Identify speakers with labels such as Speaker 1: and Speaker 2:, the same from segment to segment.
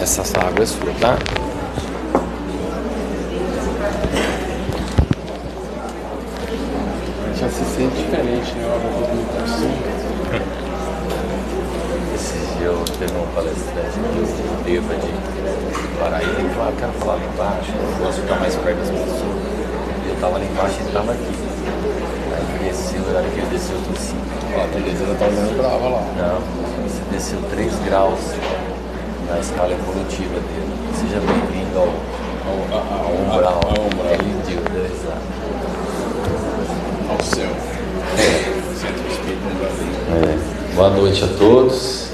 Speaker 1: Essas águas sua, tá?
Speaker 2: Já se sente diferente, né? A movimentação.
Speaker 1: Esses dias eu teve um palestrante aqui, o Deva de Paraíba, ele falou, eu quero falar lá embaixo, eu gosto de ficar mais perto das pessoas. Eu tava lá embaixo e ele tava aqui. Aí ele desceu, na hora que ele desceu, eu tô assim.
Speaker 2: Ó, a beleza ela tá olhando brava lá.
Speaker 1: Não, você desceu 3 graus na escala evolutiva dele. Seja bem-vindo ao umbral. Ele diu, exato.
Speaker 2: Ao céu. Centro Espírita no Brasil.
Speaker 1: Boa noite a todos.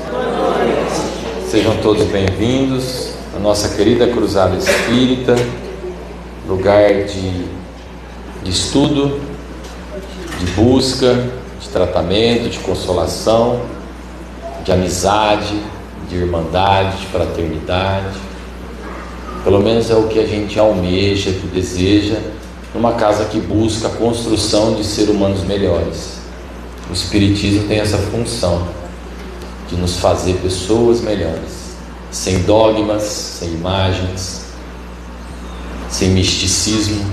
Speaker 1: Sejam todos bem-vindos à nossa querida Cruzada Espírita, lugar de estudo, de busca, de tratamento, de consolação, de amizade, de irmandade, de fraternidade. Pelo menos é o que a gente almeja, que deseja, numa casa que busca a construção de seres humanos melhores. O Espiritismo tem essa função de nos fazer pessoas melhores, sem dogmas, sem imagens, sem misticismo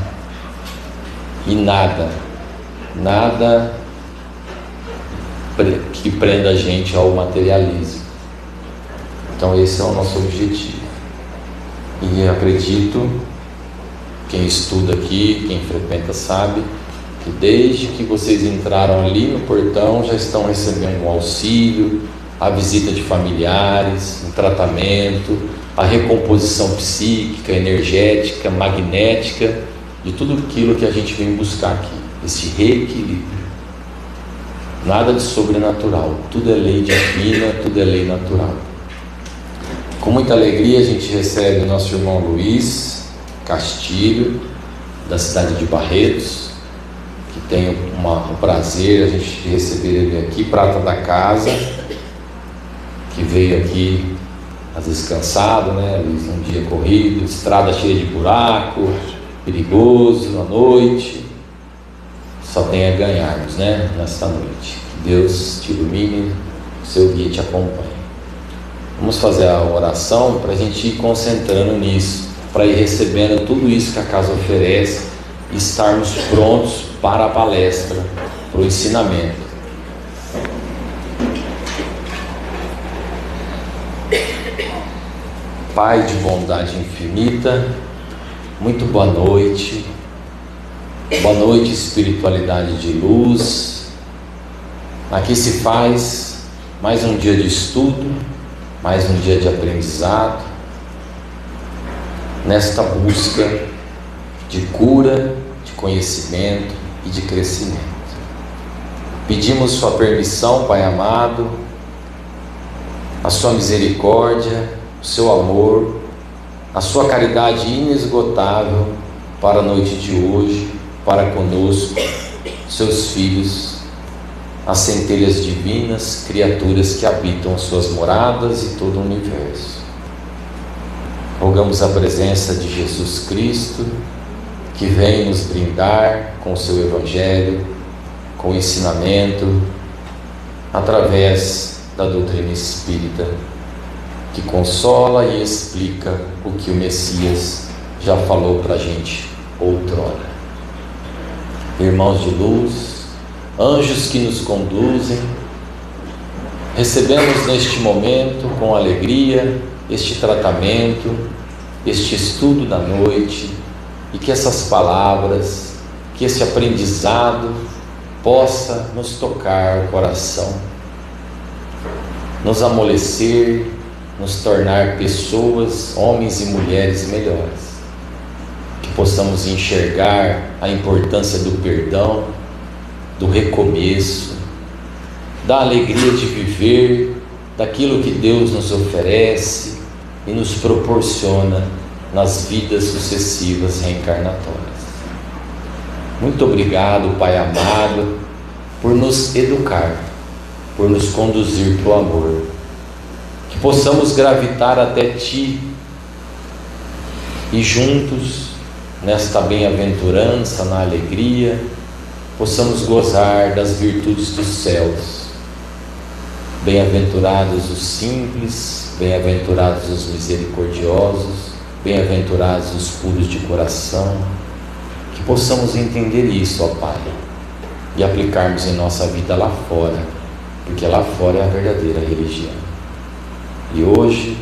Speaker 1: e nada que prenda a gente ao materialismo. Então esse é o nosso objetivo. E acredito, quem estuda aqui, quem frequenta sabe, que desde que vocês entraram ali no portão já estão recebendo um auxílio, a visita de familiares, um tratamento, a recomposição psíquica, energética, magnética, de tudo aquilo que a gente vem buscar aqui, esse reequilíbrio. Nada de sobrenatural, tudo é lei divina, tudo é lei natural. Com muita alegria a gente recebe o nosso irmão Luiz Castilho, da cidade de Barretos, que tem um prazer a gente receber ele aqui, prata da casa, que veio aqui às vezes cansado, né? Um dia corrido, estrada cheia de buraco, perigoso à noite. Só tem a ganharmos, né? Nesta noite. Que Deus te ilumine, seu guia te acompanhe. Vamos fazer a oração para a gente ir concentrando nisso, para ir recebendo tudo isso que a casa oferece e estarmos prontos para a palestra, para o ensinamento. Pai de bondade infinita, muito boa noite. Boa noite, espiritualidade de luz. Aqui se faz mais um dia de estudo, mais um dia de aprendizado, nesta busca de cura, de conhecimento e de crescimento. Pedimos sua permissão, Pai amado, a sua misericórdia, o seu amor, a sua caridade inesgotável para a noite de hoje, para conosco, seus filhos, as centelhas divinas, criaturas que habitam suas moradas e todo o universo. Rogamos a presença de Jesus Cristo, que vem nos brindar com o seu Evangelho, com o ensinamento, através da doutrina espírita, que consola e explica o que o Messias já falou para a gente outrora. Irmãos de luz, anjos que nos conduzem, recebemos neste momento com alegria este tratamento, este estudo da noite, e que essas palavras, que esse aprendizado possa nos tocar o coração, nos amolecer, nos tornar pessoas, homens e mulheres melhores, que possamos enxergar a importância do perdão, do recomeço, da alegria de viver, daquilo que Deus nos oferece e nos proporciona nas vidas sucessivas reencarnatórias. Muito obrigado, Pai amado, por nos educar, por nos conduzir para o amor, que possamos gravitar até Ti e juntos, nesta bem-aventurança, na alegria, possamos gozar das virtudes dos céus. Bem-aventurados os simples, bem-aventurados os misericordiosos, bem-aventurados os puros de coração. Que possamos entender isso, ó Pai, e aplicarmos em nossa vida lá fora, porque lá fora é a verdadeira religião. E hoje,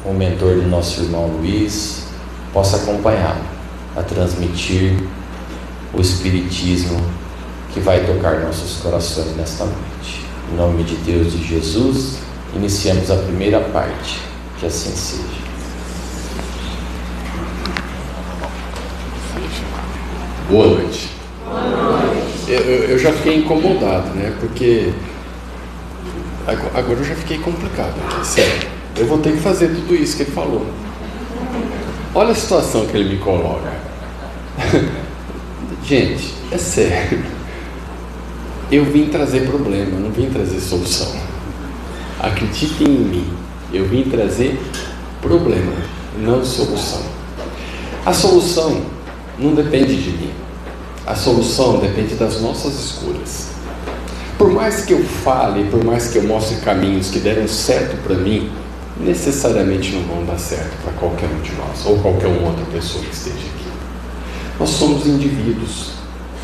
Speaker 1: o mentor do nosso irmão Luiz possa acompanhá-lo a transmitir o Espiritismo que vai tocar nossos corações nesta noite. Em nome de Deus e de Jesus, iniciamos a primeira parte. Que assim seja.
Speaker 2: Boa noite. Eu já fiquei incomodado, né? Porque agora eu já fiquei complicado aqui, sério. Eu vou ter que fazer tudo isso que ele falou. Olha a situação que ele me coloca. Gente, é sério. Eu vim trazer problema, não vim trazer solução. Acreditem em mim. Eu vim trazer problema, não solução. A solução não depende de mim. A solução depende das nossas escolhas. Por mais que eu fale, por mais que eu mostre caminhos que deram certo para mim, necessariamente não vão dar certo para qualquer um de nós, ou qualquer outra pessoa que esteja aqui. Nós somos indivíduos,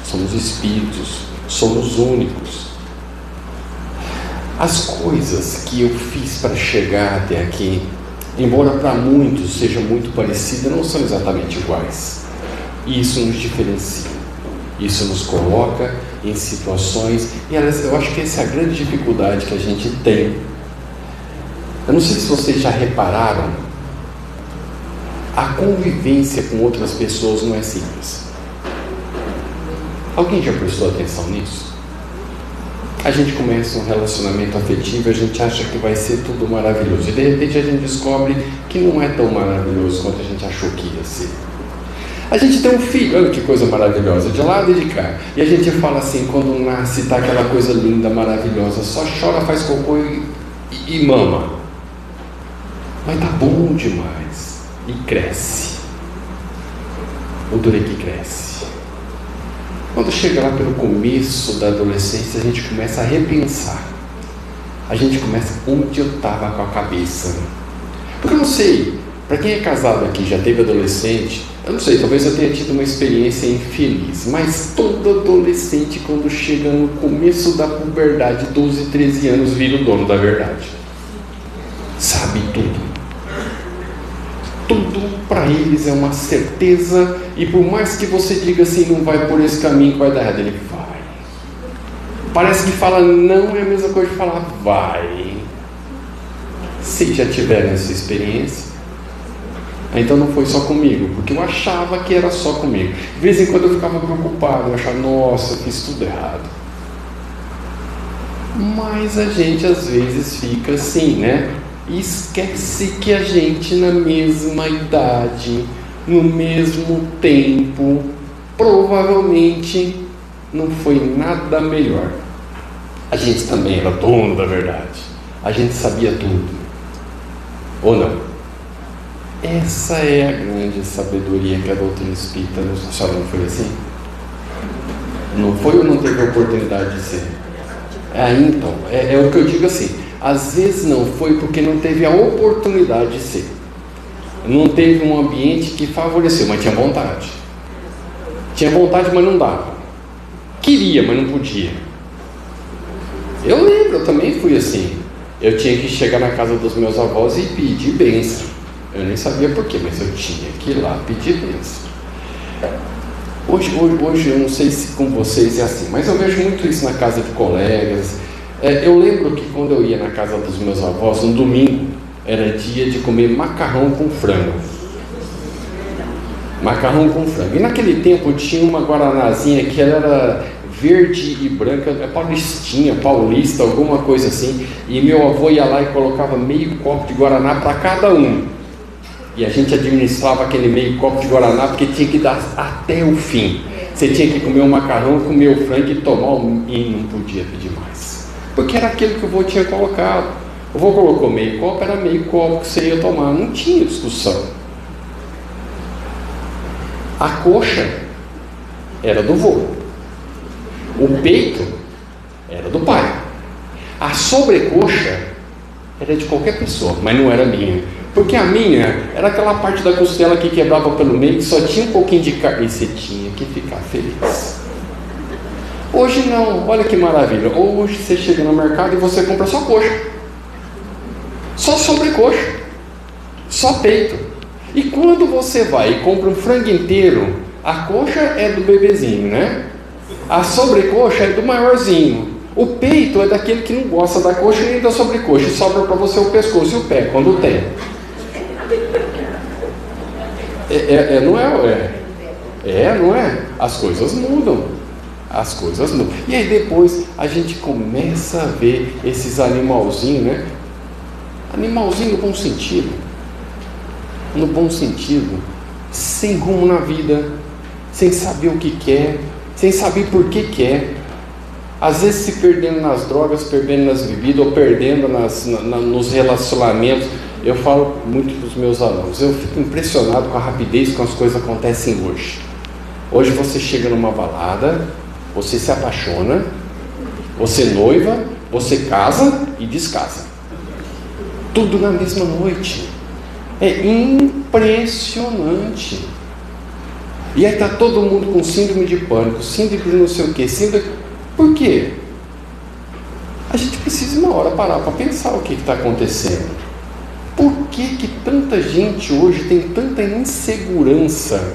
Speaker 2: somos espíritos, somos únicos. As coisas que eu fiz para chegar até aqui, embora para muitos seja muito parecida, não são exatamente iguais. E isso nos diferencia. Isso nos coloca em situações, e eu acho que essa é a grande dificuldade que a gente tem. Eu não sei se vocês já repararam, a convivência com outras pessoas não é simples. Alguém já prestou atenção nisso? A gente começa um relacionamento afetivo e a gente acha que vai ser tudo maravilhoso. E de repente a gente descobre que não é tão maravilhoso quanto a gente achou que ia ser. A gente tem um filho, olha que coisa maravilhosa, de lado e de cá. E a gente fala assim, quando nasce, tá aquela coisa linda, maravilhosa, só chora, faz cocô e mama. Mas tá bom demais. E cresce. O duro é que cresce. Quando chega lá pelo começo da adolescência, a gente começa a repensar. A gente começa onde eu estava com a cabeça. Porque eu não sei, para quem é casado aqui, já teve adolescente, eu não sei, talvez eu tenha tido uma experiência infeliz, mas todo adolescente, quando chega no começo da puberdade, 12, 13 anos, vira o dono da verdade. Sabe tudo. Tudo para eles é uma certeza, e por mais que você diga assim, não vai por esse caminho que vai dar errado, ele vai. Parece que fala não é a mesma coisa de falar vai. Vocês já tiveram essa experiência? Então não foi só comigo, porque eu achava que era só comigo. De vez em quando eu ficava preocupado, eu achava, nossa, fiz tudo errado. Mas a gente às vezes fica assim, né? E esquece que a gente na mesma idade, no mesmo tempo, provavelmente não foi nada melhor. A gente também era dono da verdade. A gente sabia tudo. Ou não? Essa é a grande sabedoria que a doutrina espírita nos passou. Não foi assim? Não foi ou não teve a oportunidade de ser? Então, é o que eu digo assim. Às vezes não foi porque não teve a oportunidade de ser. Não teve um ambiente que favoreceu, mas tinha vontade. Tinha vontade, mas não dava. Queria, mas não podia. Eu lembro, eu também fui assim. Eu tinha que chegar na casa dos meus avós e pedir bênção. Eu nem sabia porquê, mas eu tinha que ir lá pedir bênção. Hoje eu não sei se com vocês é assim, mas eu vejo muito isso na casa de colegas. Eu lembro que quando eu ia na casa dos meus avós, no domingo, era dia de comer macarrão com frango. Macarrão com frango. E naquele tempo tinha uma guaranazinha que era verde e branca, paulistinha, paulista, alguma coisa assim. E meu avô ia lá e colocava meio copo de guaraná para cada um. E a gente administrava aquele meio copo de guaraná porque tinha que dar até o fim. Você tinha que comer o macarrão, comer o frango e tomar e não podia pedir mais. Porque era aquilo que o vô tinha colocado. O vô colocou meio copo, era meio copo que você ia tomar. Não tinha discussão. A coxa era do vô. O peito era do pai. A sobrecoxa era de qualquer pessoa, mas não era minha. Porque a minha era aquela parte da costela que quebrava pelo meio, que só tinha um pouquinho de carne, e você tinha que ficar feliz. Hoje não, olha que maravilha. Hoje você chega no mercado e você compra só coxa, só sobrecoxa, só peito. E quando você vai e compra um frango inteiro, a coxa é do bebezinho, né? A sobrecoxa é do maiorzinho. O peito é daquele que não gosta da coxa nem da sobrecoxa, e sobra para você o pescoço e o pé, quando tem. Não é? As coisas mudam. As coisas mudam. E aí depois a gente começa a ver esses animalzinhos, né? Animalzinho no bom sentido. No bom sentido. Sem rumo na vida. Sem saber o que quer. Sem saber por que quer. Às vezes se perdendo nas drogas, perdendo nas bebidas, ou perdendo nos relacionamentos. Eu falo muito para os meus alunos, eu fico impressionado com a rapidez com as coisas acontecem hoje. Hoje você chega numa balada, você se apaixona, você noiva, você casa e descasa. Tudo na mesma noite. É impressionante. E aí está todo mundo com síndrome de pânico, síndrome de não sei o que, síndrome... Por quê? A gente precisa uma hora parar para pensar o que está acontecendo. Por que tanta gente hoje tem tanta insegurança?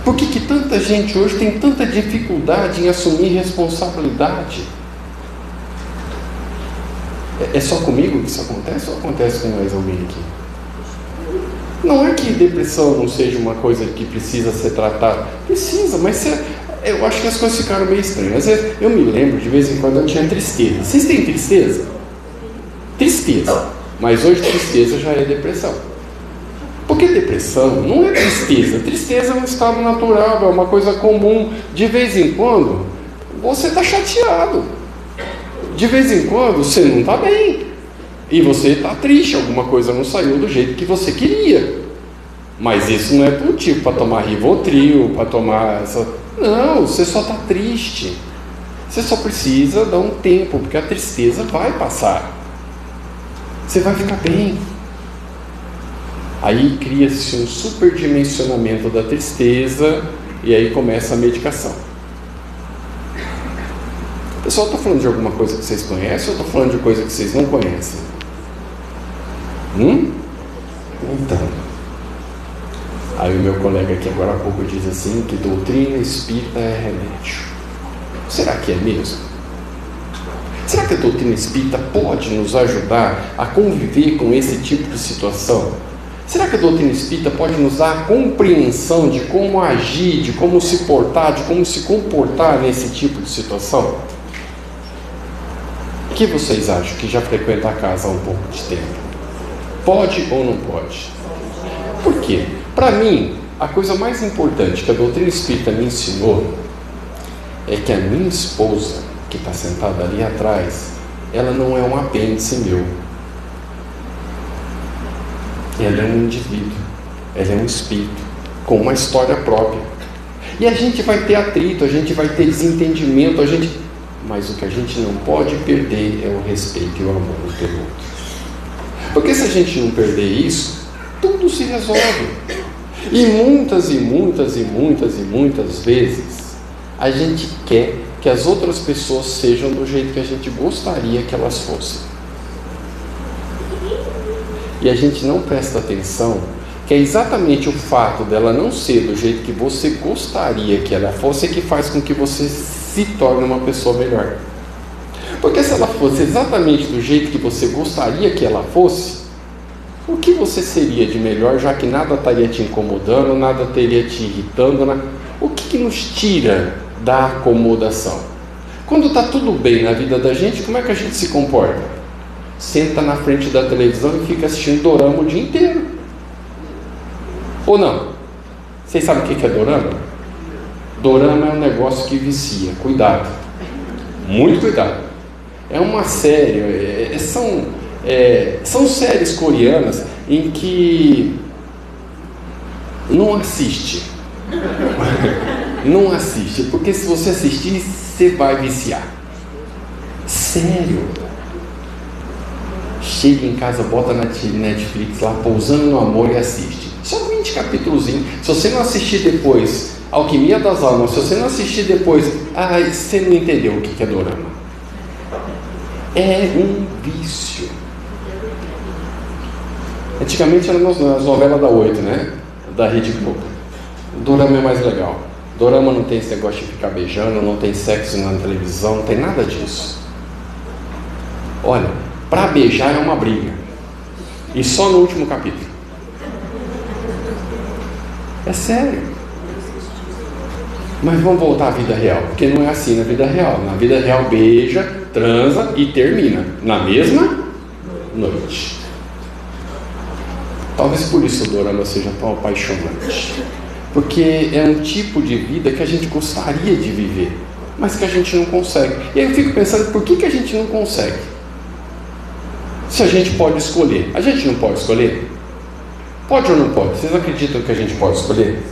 Speaker 2: Por que tanta gente hoje tem tanta dificuldade em assumir responsabilidade? É só comigo que isso acontece ou acontece com mais alguém aqui? Não é que depressão não seja uma coisa que precisa ser tratada. Precisa, mas eu acho que as coisas ficaram meio estranhas. Eu me lembro, de vez em quando eu tinha tristeza. Vocês têm tristeza? Tristeza. Mas hoje tristeza já é depressão. Porque depressão não é tristeza. Tristeza é um estado natural, é uma coisa comum. De vez em quando, você está chateado. De vez em quando, você não está bem. E você está triste, alguma coisa não saiu do jeito que você queria. Mas isso não é motivo para tomar Rivotril, para tomar essa... Não, você só está triste. Você só precisa dar um tempo, porque a tristeza vai passar. Você vai ficar bem. Aí cria-se um superdimensionamento da tristeza e aí começa a medicação. Pessoal, estou falando de alguma coisa que vocês conhecem ou estou falando de coisa que vocês não conhecem? Então, aí o meu colega aqui agora há pouco diz assim que doutrina espírita é remédio. Será que é mesmo? Será que a doutrina espírita pode nos ajudar a conviver com esse tipo de situação? Será que a doutrina espírita pode nos dar a compreensão de como agir, de como se portar, de como se comportar nesse tipo de situação? O que vocês acham que já frequenta a casa há um pouco de tempo? Pode ou não pode? Por quê? Para mim, a coisa mais importante que a doutrina espírita me ensinou é que a minha esposa, que está sentada ali atrás, ela não é um apêndice meu. Ela é um indivíduo, ela é um espírito, com uma história própria. E a gente vai ter atrito, a gente vai ter desentendimento, mas o que a gente não pode perder é o respeito e o amor pelo outro. Porque se a gente não perder isso, tudo se resolve. E muitas vezes, a gente quer que as outras pessoas sejam do jeito que a gente gostaria que elas fossem. E a gente não presta atenção que é exatamente o fato dela não ser do jeito que você gostaria que ela fosse que faz com que você se torne uma pessoa melhor. Porque se ela fosse exatamente do jeito que você gostaria que ela fosse, o que você seria de melhor, já que nada estaria te incomodando, nada teria te irritando? O que nos tira da acomodação? Quando está tudo bem na vida da gente, como é que a gente se comporta? Senta na frente da televisão e fica assistindo dorama o dia inteiro. Ou não? Vocês sabem o que é dorama? Dorama é um negócio que vicia. Cuidado. Muito cuidado. É uma série, são séries coreanas em que não assiste. Não assiste, porque se você assistir, você vai viciar. Sério. chega em casa, bota na Netflix lá, Pousando no Amor e assiste. Só 20 capítulozinhos. Se você não assistir depois Alquimia das Almas, se você não assistir depois, você não entendeu o que é dorama. É um vício. Antigamente eram as novelas da 8, né? Da Rede Globo. O dorama é mais legal. Dorama não tem esse negócio de ficar beijando, não tem sexo na televisão, não tem nada disso. Olha, para beijar é uma briga. E só no último capítulo. É sério. Mas vamos voltar à vida real, porque não é assim na vida real. Na vida real beija, transa e termina na mesma noite. Talvez por isso o dorama seja tão apaixonante. Porque é um tipo de vida que a gente gostaria de viver, mas que a gente não consegue. E aí eu fico pensando, por que a gente não consegue? Se a gente pode escolher. A gente não pode escolher? Pode ou não pode? Vocês acreditam que a gente pode escolher?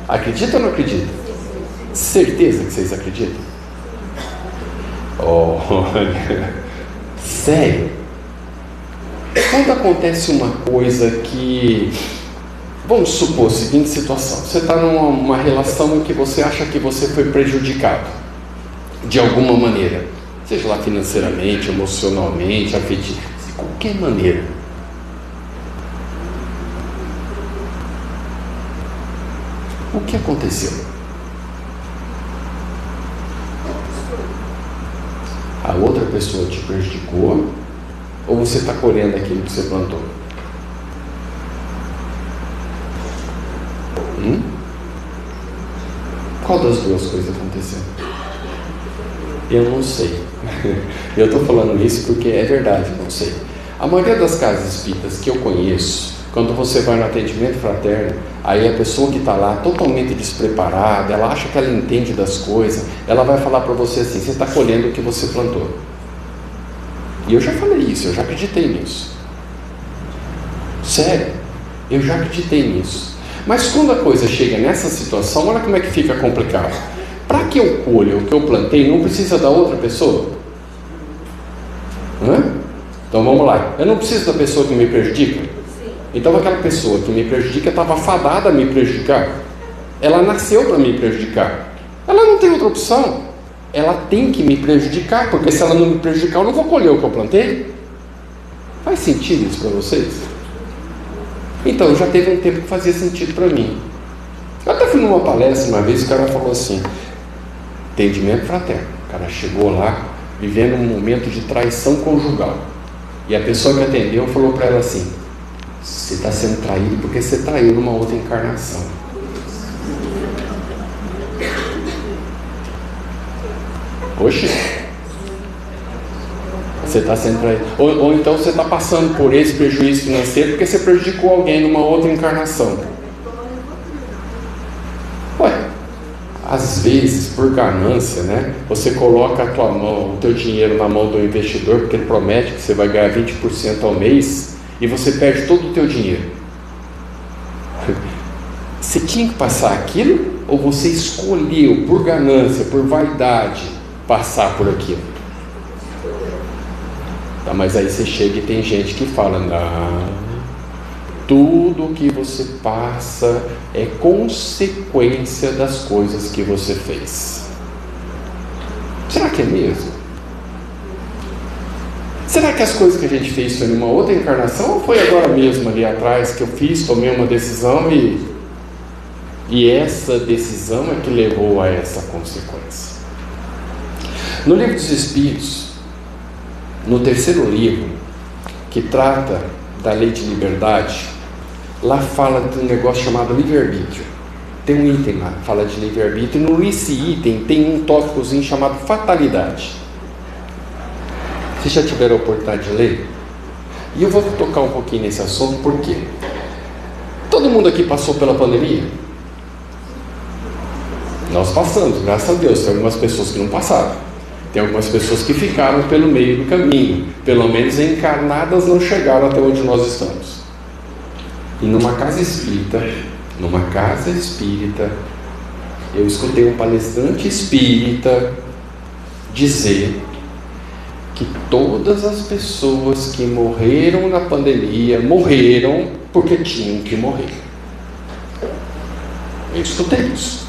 Speaker 2: Acredita ou não acredita? Certeza que vocês acreditam? Olha, sério? Quando acontece uma coisa que... Vamos supor a seguinte situação. Você está numa relação em que você acha que você foi prejudicado de alguma maneira. Seja lá financeiramente, emocionalmente, afetivamente, de qualquer maneira. O que aconteceu? A outra pessoa te prejudicou ou você está colhendo aquilo que você plantou? Qual das duas coisas aconteceu? Eu não sei. Eu estou falando isso porque é verdade, não sei. A maioria das casas espíritas que eu conheço, quando você vai no atendimento fraterno, aí a pessoa que está lá totalmente despreparada, ela acha que ela entende das coisas, ela vai falar para você assim: você está colhendo o que você plantou. E eu já falei isso, eu já acreditei nisso. Sério, eu já acreditei nisso. Mas quando a coisa chega nessa situação, olha como é que fica complicado. Para que eu colha o que eu plantei, não precisa da outra pessoa? Então vamos lá. Eu não preciso da pessoa que me prejudica? Então aquela pessoa que me prejudica estava fadada a me prejudicar. Ela nasceu para me prejudicar. Ela não tem outra opção. Ela tem que me prejudicar, porque se ela não me prejudicar, eu não vou colher o que eu plantei. Faz sentido isso para vocês? Então, já teve um tempo que fazia sentido para mim. Eu até fui numa palestra uma vez, o cara falou assim: atendimento fraterno. O cara chegou lá, vivendo um momento de traição conjugal. E a pessoa que atendeu falou para ela assim: você está sendo traído porque você traiu numa outra encarnação. Oxe, você está sendo traído. Ou então você está passando por esse prejuízo financeiro porque você prejudicou alguém numa outra encarnação. Ué, às vezes, por ganância, né, você coloca o teu dinheiro na mão do investidor porque ele promete que você vai ganhar 20% ao mês e você perde todo o teu dinheiro. Você tinha que passar aquilo ou você escolheu, por ganância, por vaidade, passar por aquilo? Tá, mas aí você chega e tem gente que fala: não, tudo que você passa é consequência das coisas que você fez. Será que é mesmo? Será que as coisas que a gente fez foi numa outra encarnação ou foi agora mesmo ali atrás que eu fiz, tomei uma decisão e essa decisão é que levou a essa consequência? No Livro dos Espíritos, no terceiro livro, que trata da lei de liberdade, lá fala de um negócio chamado livre-arbítrio. Tem um item lá que fala de livre-arbítrio, e nesse item tem um tópicozinho chamado fatalidade. Vocês já tiveram a oportunidade de ler? E eu vou tocar um pouquinho nesse assunto, porque todo mundo aqui passou pela pandemia? Nós passamos, graças a Deus. Tem algumas pessoas que não passaram. Tem algumas pessoas que ficaram pelo meio do caminho, pelo menos encarnadas não chegaram até onde nós estamos. E numa casa espírita, eu escutei um palestrante espírita dizer que todas as pessoas que morreram na pandemia morreram porque tinham que morrer. Eu escutei isso.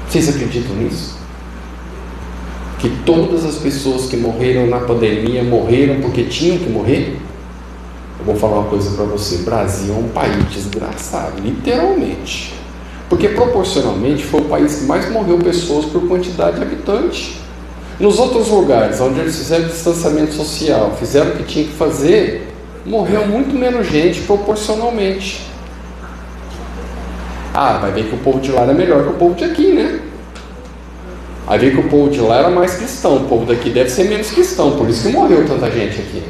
Speaker 2: Vocês acreditam nisso? Que todas as pessoas que morreram na pandemia morreram porque tinham que morrer? Eu vou falar uma coisa para você. O Brasil é um país desgraçado, literalmente. Porque proporcionalmente foi o país que mais morreu pessoas por quantidade de habitantes. Nos outros lugares, onde eles fizeram distanciamento social, fizeram o que tinha que fazer, morreu muito menos gente proporcionalmente. Ah, vai ver que o povo de lá era melhor que o povo de aqui, né? Vai ver que o povo de lá era mais cristão, o povo daqui deve ser menos cristão, por isso que morreu tanta gente aqui.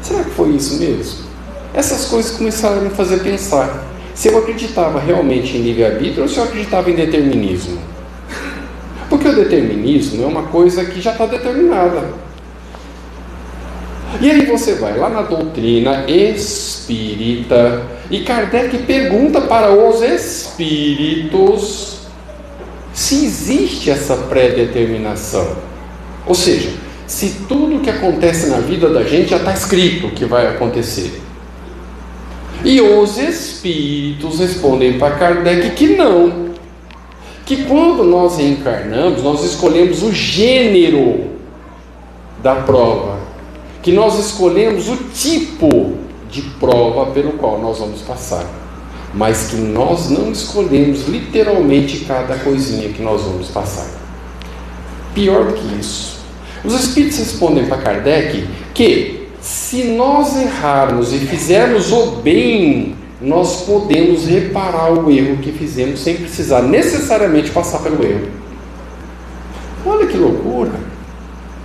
Speaker 2: Será que foi isso mesmo? Essas coisas começaram a me fazer pensar se eu acreditava realmente em livre-arbítrio ou se eu acreditava em determinismo. Porque o determinismo é uma coisa que já está determinada. E aí você vai lá na doutrina espírita e Kardec pergunta para os espíritos se existe essa pré-determinação. Ou seja, se tudo que acontece na vida da gente já está escrito que vai acontecer. E os espíritos respondem para Kardec que não. Que quando nós reencarnamos, nós escolhemos o gênero da prova. Que nós escolhemos o tipo de prova pelo qual nós vamos passar. Mas que nós não escolhemos literalmente cada coisinha que nós vamos passar. Pior do que isso. Os espíritos respondem para Kardec que se nós errarmos e fizermos o bem, nós podemos reparar o erro que fizemos sem precisar necessariamente passar pelo erro. Olha que loucura!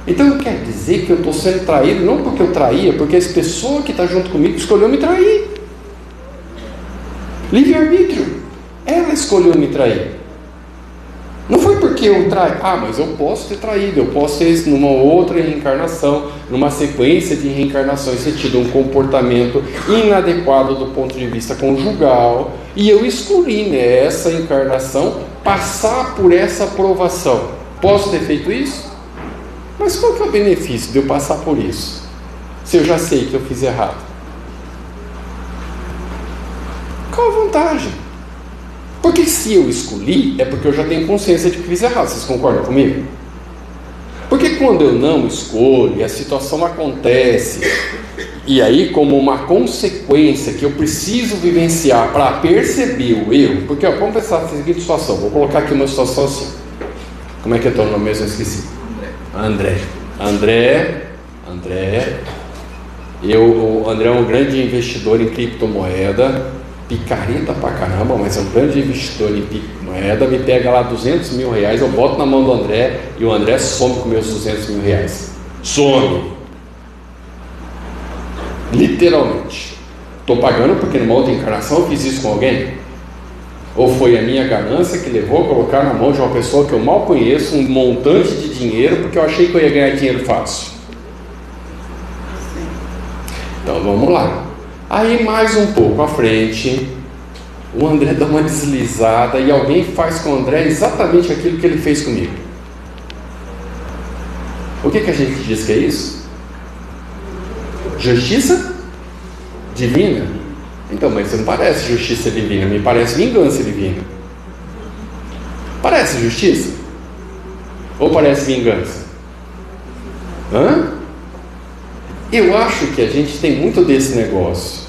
Speaker 2: Então quer dizer que eu estou sendo traído não porque eu traía, porque essa pessoa que está junto comigo escolheu me trair. Livre-arbítrio. Ela escolheu me trair. Não foi porque eu traí. Ah, mas eu posso ter traído, eu posso ter numa outra reencarnação, numa sequência de reencarnações, ter tido um comportamento inadequado do ponto de vista conjugal, e eu escolhi nessa encarnação passar por essa provação. Posso ter feito isso? Mas qual que é o benefício de eu passar por isso, se eu já sei que eu fiz errado? Qual a vantagem? Porque se eu escolhi, é porque eu já tenho consciência de que fiz errado. Vocês concordam comigo? Porque quando eu não escolho e a situação acontece, e aí como uma consequência que eu preciso vivenciar para perceber o erro, porque ó, vamos pensar na seguinte situação, vou colocar aqui uma situação assim. Como é que é teu nome mesmo? Eu esqueci. André. O André é um grande investidor em criptomoeda, picareta pra caramba, mas é um grande investidor em criptomoeda. Me pega lá 200 mil reais, eu boto na mão do André e o André some com meus 200 mil reais. Some! Literalmente. Estou pagando porque numa outra encarnação eu fiz isso com alguém? Ou foi a minha ganância que levou a colocar na mão de uma pessoa que eu mal conheço um montante de dinheiro porque eu achei que eu ia ganhar dinheiro fácil? Então vamos lá. Aí mais um pouco à frente, o André dá uma deslizada e alguém faz com o André exatamente aquilo que ele fez comigo. O que a gente diz que é isso? Justiça divina? Então, mas não parece justiça divina, me parece vingança divina. Parece justiça? Ou parece vingança? Hã? Eu acho que a gente tem muito desse negócio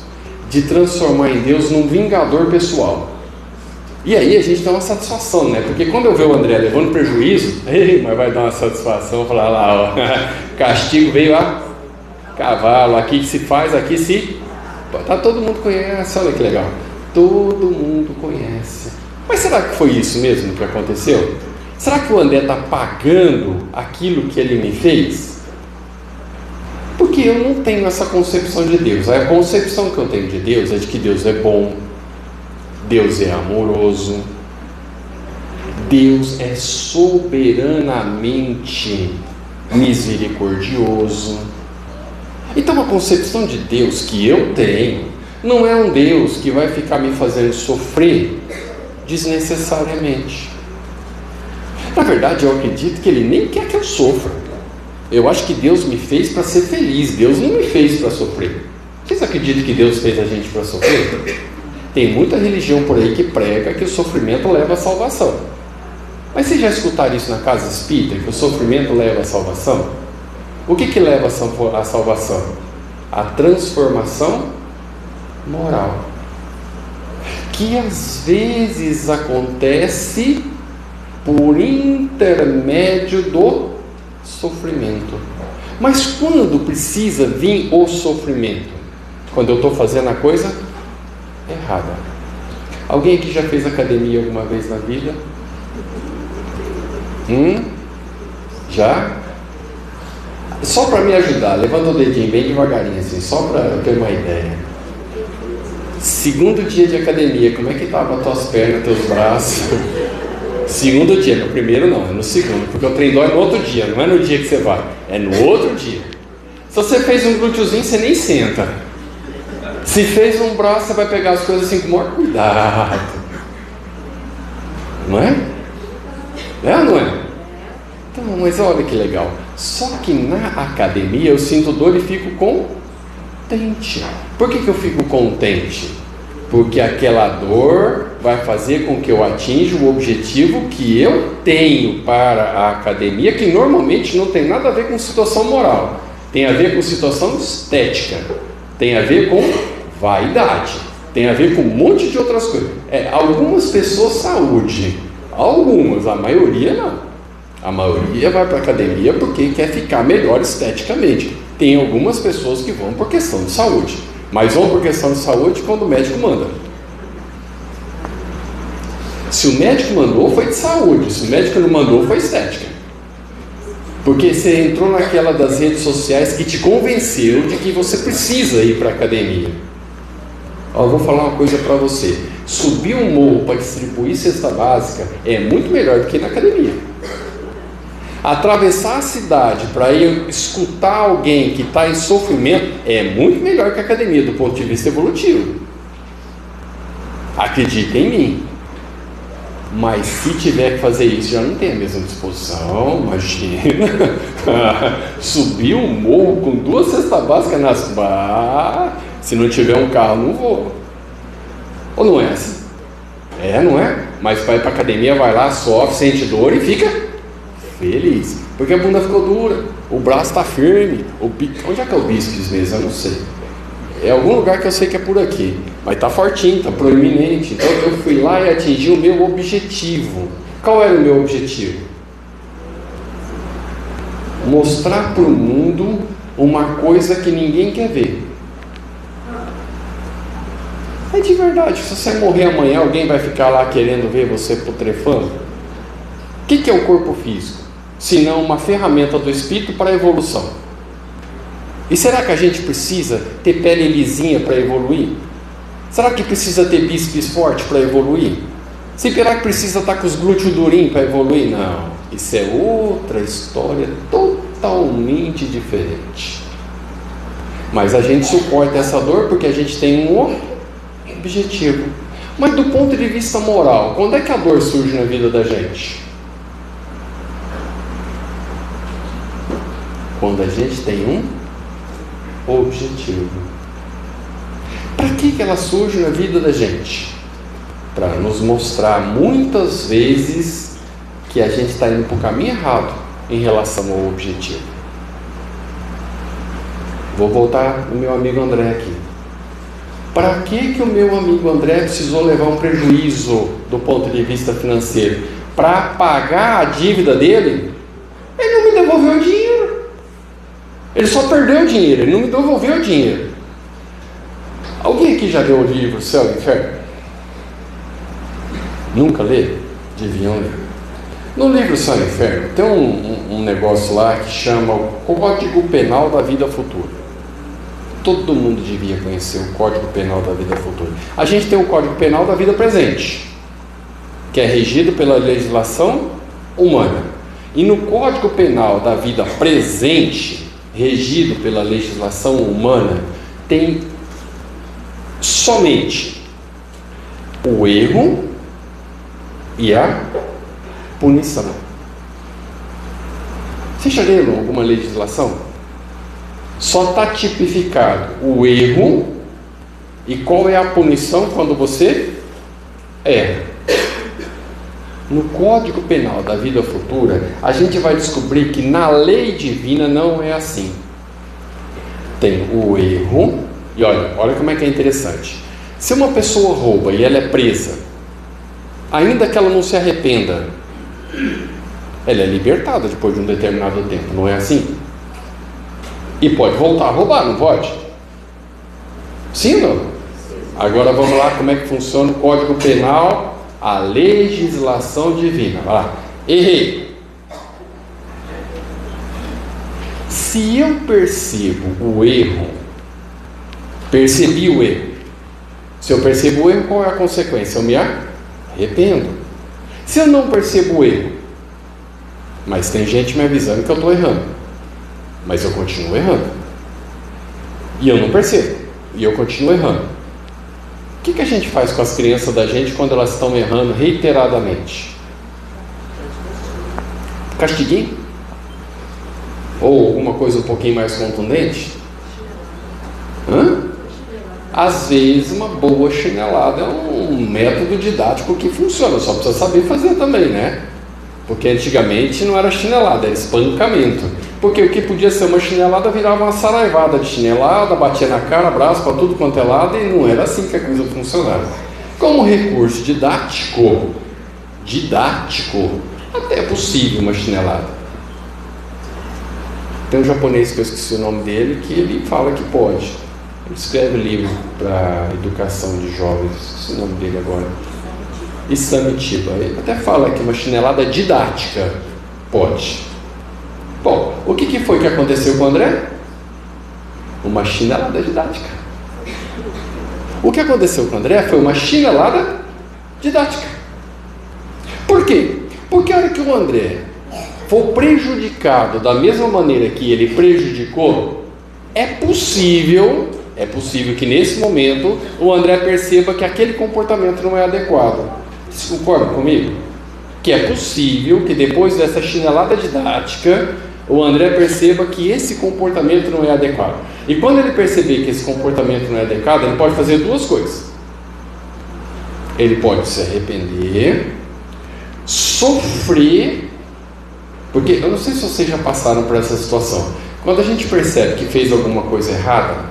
Speaker 2: de transformar em Deus num vingador pessoal. E aí a gente dá uma satisfação, né? Porque quando eu vejo o André levando prejuízo, mas vai dar uma satisfação, falar lá, ó, castigo veio a cavalo, aqui que se faz, aqui se... Tá, todo mundo conhece, olha que legal. Todo mundo conhece. Mas será que foi isso mesmo que aconteceu? Será que o André está pagando aquilo que ele me fez? Porque eu não tenho essa concepção de Deus. A concepção que eu tenho de Deus é de que Deus é bom, Deus é amoroso, Deus é soberanamente misericordioso. Então a concepção de Deus que eu tenho não é um Deus que vai ficar me fazendo sofrer desnecessariamente. Na verdade, eu acredito que Ele nem quer que eu sofra. Eu acho que Deus me fez para ser feliz. Deus não me fez para sofrer. Vocês acreditam que Deus fez a gente para sofrer? Tem muita religião por aí que prega que o sofrimento leva à salvação. Mas vocês já escutaram isso na casa espírita, que o sofrimento leva à salvação? O que leva à salvação? A transformação moral, que às vezes acontece por intermédio do sofrimento. Mas quando precisa vir o sofrimento? Quando eu estou fazendo a coisa errada. Alguém aqui já fez academia alguma vez na vida? Já? Só para me ajudar, levanta o dedinho bem devagarinho assim, só para eu ter uma ideia. Segundo dia de academia, como é que estavam as tuas pernas, teus braços? Segundo dia, no primeiro não, é no segundo, porque o trem dói no outro dia, não é no dia que você vai, é no outro dia. Se você fez um glúteozinho, você nem senta. Se fez um braço, você vai pegar as coisas assim com o maior cuidado. Não é? É ou não é? Então, mas olha que legal. Só que na academia eu sinto dor e fico contente. Por que eu fico contente? Porque aquela dor vai fazer com que eu atinja o objetivo que eu tenho para a academia, que normalmente não tem nada a ver com situação moral. Tem a ver com situação estética. Tem a ver com vaidade. Tem a ver com um monte de outras coisas. Algumas pessoas, saúde. Algumas, a maioria não. A maioria vai para a academia porque quer ficar melhor esteticamente. Tem algumas pessoas que vão por questão de saúde, mas vão por questão de saúde quando o médico manda. Se o médico mandou, foi de saúde. Se o médico não mandou, foi estética. Porque você entrou naquela das redes sociais que te convenceu de que você precisa ir para a academia. Eu vou falar uma coisa para você. Subir um morro para distribuir cesta básica é muito melhor do que na academia. Atravessar a cidade para ir escutar alguém que está em sofrimento é muito melhor que a academia do ponto de vista evolutivo. Acredita em mim. Mas se tiver que fazer isso, já não tem a mesma disposição. Imagina. Subir um morro com 2 cestas básicas nas se não tiver um carro, não vou. Ou não é assim? Não é? Mas vai para a academia, vai lá, sofre, sente dor e fica feliz, porque a bunda ficou dura, o braço está firme, onde é que é o bíceps mesmo? Eu não sei. É algum lugar que eu sei que é por aqui, mas está fortinho, está proeminente. Então eu fui lá e atingi o meu objetivo. Qual era o meu objetivo? Mostrar para o mundo uma coisa que ninguém quer ver. É de verdade, se você morrer amanhã, alguém vai ficar lá querendo ver você putrefando? O que é o corpo físico? Senão uma ferramenta do espírito para a evolução. E será que a gente precisa ter pele lisinha para evoluir? Será que precisa ter bíceps forte para evoluir? Será que precisa estar com os glúteos durinhos para evoluir? Não, isso é outra história totalmente diferente. Mas a gente suporta essa dor porque a gente tem um objetivo. Mas do ponto de vista moral, quando é que a dor surge na vida da gente? Quando a gente tem um objetivo. Para que ela surge na vida da gente? Para nos mostrar muitas vezes que a gente está indo para o caminho errado em relação ao objetivo. Vou voltar no meu amigo André aqui. Para que o meu amigo André precisou levar um prejuízo do ponto de vista financeiro? Para pagar a dívida dele? Ele não me devolveu o dinheiro. Ele só perdeu o dinheiro, ele não me devolveu o dinheiro. Alguém aqui já leu o livro Céu e Inferno? Nunca lê? Deviam ler. No livro Céu e Inferno tem um negócio lá que chama o Código Penal da Vida Futura. Todo mundo devia conhecer o Código Penal da Vida Futura. A gente tem o Código Penal da Vida Presente, que é regido pela legislação humana. E no Código Penal da Vida Presente, regido pela legislação humana, tem somente o erro e a punição. Vocês já leram alguma legislação? Só está tipificado o erro e qual é a punição quando você erra. No Código Penal da Vida Futura, a gente vai descobrir que na lei divina não é assim. Tem o erro, e olha como é que é interessante. Se uma pessoa rouba e ela é presa, ainda que ela não se arrependa, ela é libertada depois de um determinado tempo, não é assim? E pode voltar a roubar, não pode? Sim ou não? Agora vamos lá, como é que funciona o Código Penal, a legislação divina. Vai lá. Errei. Se eu percebi o erro, se eu percebo o erro, qual é a consequência? Eu me arrependo. Se eu não percebo o erro, mas tem gente me avisando que eu estou errando, mas eu continuo errando, e eu não percebo, e eu continuo errando, o que a gente faz com as crianças da gente quando elas estão errando reiteradamente? Castiguinho? Ou alguma coisa um pouquinho mais contundente? Às vezes uma boa chinelada é um método didático que funciona, só precisa saber fazer também, né? Porque antigamente não era chinelada, era espancamento. Porque o que podia ser uma chinelada virava uma saraivada de chinelada, batia na cara, braço, para tudo quanto é lado, e não era assim que a coisa funcionava. Como recurso didático, até é possível uma chinelada. Tem um japonês que eu esqueci o nome dele, que ele fala que pode. Ele escreve livro para educação de jovens, esqueci o nome dele agora. Isamichiba. Ele até fala que uma chinelada didática pode. Bom, o que foi que aconteceu com o André? Uma chinelada didática. O que aconteceu com o André foi uma chinelada didática. Por quê? Porque a hora que o André for prejudicado da mesma maneira que ele prejudicou, é possível que nesse momento o André perceba que aquele comportamento não é adequado. Vocês concordam comigo? Que é possível que depois dessa chinelada didática o André perceba que esse comportamento não é adequado. E quando ele perceber que esse comportamento não é adequado, ele pode fazer duas coisas. Ele pode se arrepender, sofrer, porque eu não sei se vocês já passaram por essa situação. Quando a gente percebe que fez alguma coisa errada